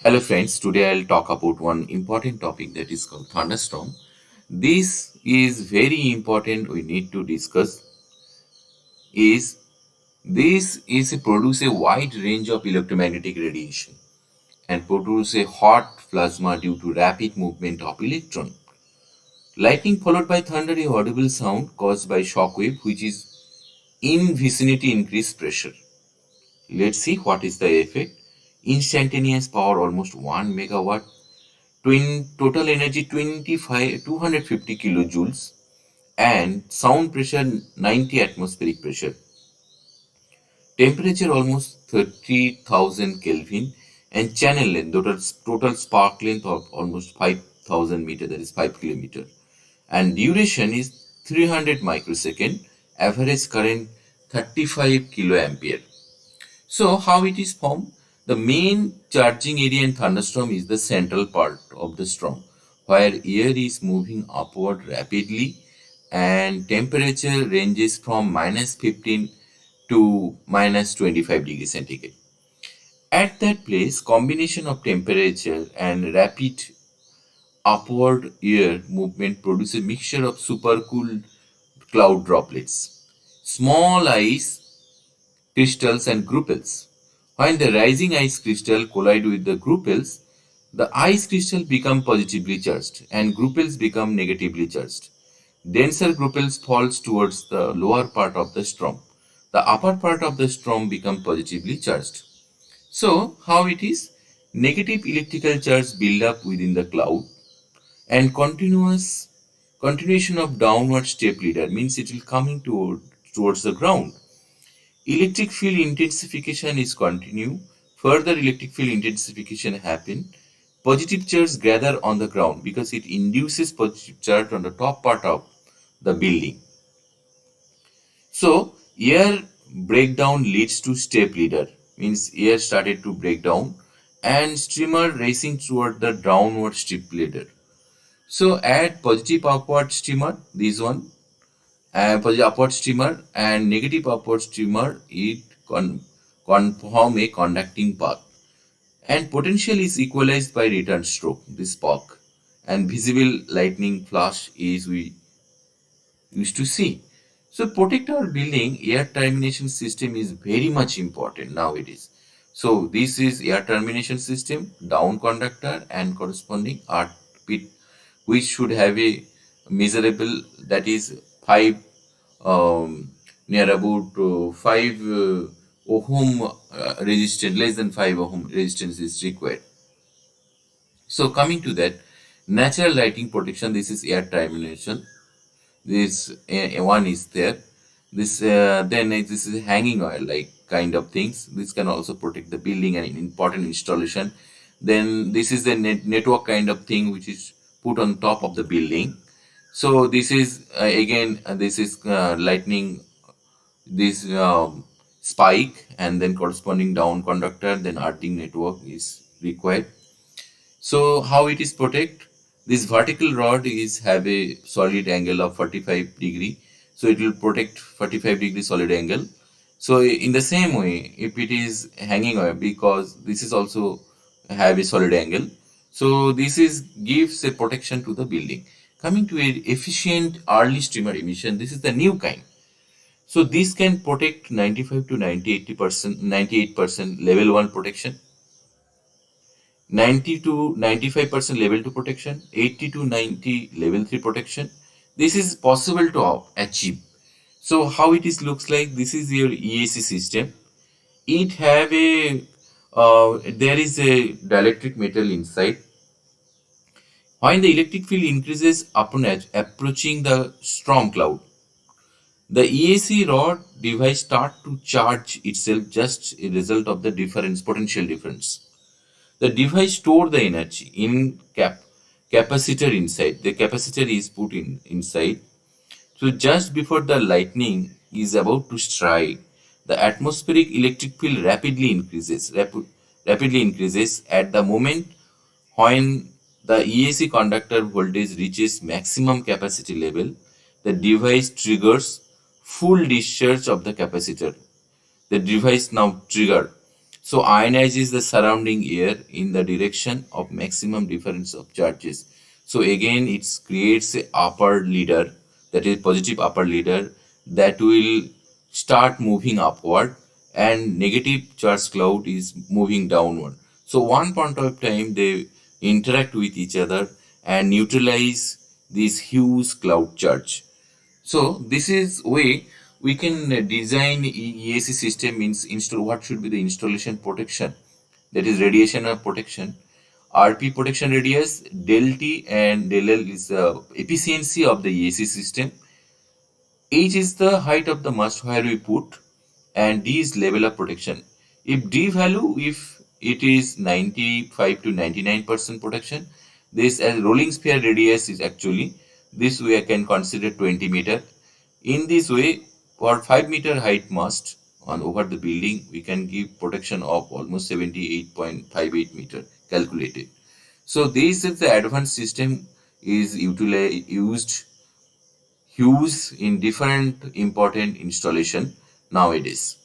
Hello friends, today I'll talk about one important topic that is called thunderstorm. This is very important we need to discuss is this is produce a wide range of electromagnetic radiation and produce a hot plasma due to rapid movement of electron. Lightning followed by thunder a audible sound caused by shock wave which is in vicinity increased pressure. Let's see what is the effect. Instantaneous power almost 1 megawatt. Total energy 250 kilojoules and sound pressure 90 atmospheric pressure. Temperature almost 30,000 Kelvin and channel length, total spark length of almost 5,000 meter, that is 5 kilometer. And duration is 300 microsecond, average current 35 kiloampere. So how it is formed? The main charging area in thunderstorm is the central part of the storm, where air is moving upward rapidly and temperature ranges from minus 15 to minus 25 degrees centigrade. At that place, combination of temperature and rapid upward air movement produces a mixture of supercooled cloud droplets, small ice crystals and groupels. When the rising ice crystal collide with the groupels, the ice crystal become positively charged and groupels become negatively charged. Denser groupels falls towards the lower part of the storm. The upper part of the storm become positively charged. So how it is? Negative electrical charge build up within the cloud and continuation of downward step leader means it will coming towards the ground. Electric field intensification is continue. Further electric field intensification happen. Positive charge gather on the ground because it induces positive charge on the top part of the building. So air breakdown leads to step leader means air started to break down and streamer racing toward the downward step leader. So add positive upward streamer, this one, positive upward streamer and negative upward streamer, it conform a conducting path. And potential is equalized by return stroke, this spark. And visible lightning flash is we used to see. So protect our building, air termination system is very much important nowadays. So this is air termination system, down conductor and corresponding earth pit, which should have a measurable, that is 5 near about 5 ohm resistance, less than 5 ohm resistance is required. So coming to that, natural lighting protection, this is air termination. This one is there. This then this is hanging oil like kind of things. This can also protect the building and important installation. Then this is the network kind of thing which is put on top of the building. So this is again this is lightning, this spike and then corresponding down conductor, then earthing network is required. So how it is protect? This vertical rod is have a solid angle of 45 degree. So it will protect 45 degree solid angle. So in the same way, if it is hanging oil, because this is also have a solid angle. So this is gives a protection to the building. Coming to a efficient early streamer emission, this is the new kind. So this can protect 95 to 98%, 98% level 1 protection, 90 to 95% level 2 protection, 80 to 90 level 3 protection. This is possible to achieve. So how it is looks like, this is your EAC system. It have a there is a dielectric metal inside. When the electric field increases upon approaching the storm cloud, the EAC rod device start to charge itself just a result of the difference, potential difference. The device store the energy in capacitor inside. The capacitor is put inside. So just before the lightning is about to strike, the atmospheric electric field rapidly increases at the moment when the EAC conductor voltage reaches maximum capacity level. The device triggers full discharge of the capacitor. The device now trigger. So ionizes the surrounding air in the direction of maximum difference of charges. So again, it creates a upper leader, that is positive upper leader, that will start moving upward, and negative charge cloud is moving downward. So one point of time they interact with each other and neutralize this huge cloud charge. So this is way we can design EAC system, means install what should be the installation protection, that is radiation or protection. RP protection radius, del T and del L is the efficiency of the EAC system. H is the height of the mast where we put, and D is level of protection. If D value, if it is 95 to 99% protection, this as rolling sphere radius is actually, this way I can consider 20 meter. In this way, for 5 meter height mast on over the building, we can give protection of almost 78.58 meter calculated. So this is the advanced system is used huge in different important installation nowadays.